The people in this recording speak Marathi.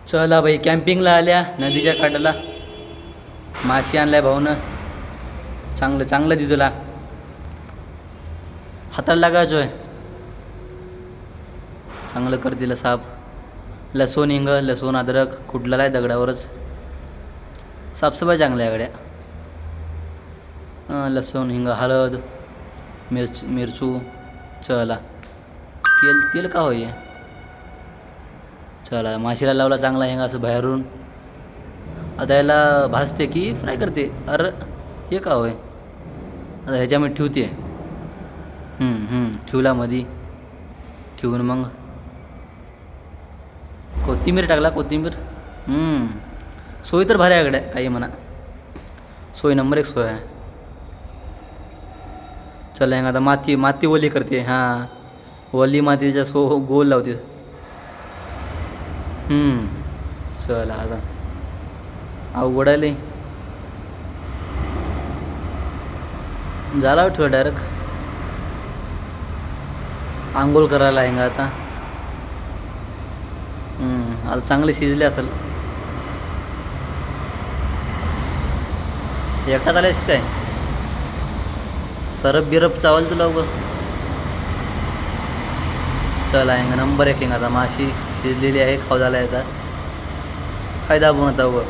चला बाई कॅम्पिंगला आल्या नदीच्या काठाला. माशी आणलाय भाऊनं. चांगलं चांगलं दे तुला. हाताला लागायचो आहे. चांगलं कर दिलं साफ. लसूण हिंग लसूण अद्रक कुठला आहे दगडावरच. साफसफाई चांगल्या आहे गड्या. लसूण हिंग हळद मिरचू. चला तेल तेल का होय. चला माशीला लावला चांगला हिंग असं बाहेरून. आता याला भाजते की फ्राय करते. अरे हे का होय. आता ह्याच्यामध्ये ठेवते. ठेवला मधी ठेवून मग कोथिंबीर टाकला. कोथिंबीर सोय तर भारी आहे इकडे काही म्हणा. सोय नंबर 1 सोय आहे. चला आता माती माती ओली करते. हां ओली मातीच्या गोल लावते. चला आता अवघड आले. झाला ठेवा डायरेक्ट. आंघोळ करायला आहे आता. आता चांगले शिजले असेल. एकटाच आलेस काय. सरप बिरप चावल तुला उगं. चला आहे नंबर 1 आता माशी शिजलेली आहे. खाऊ झाला आहे आता. काय दाबून आता उगं.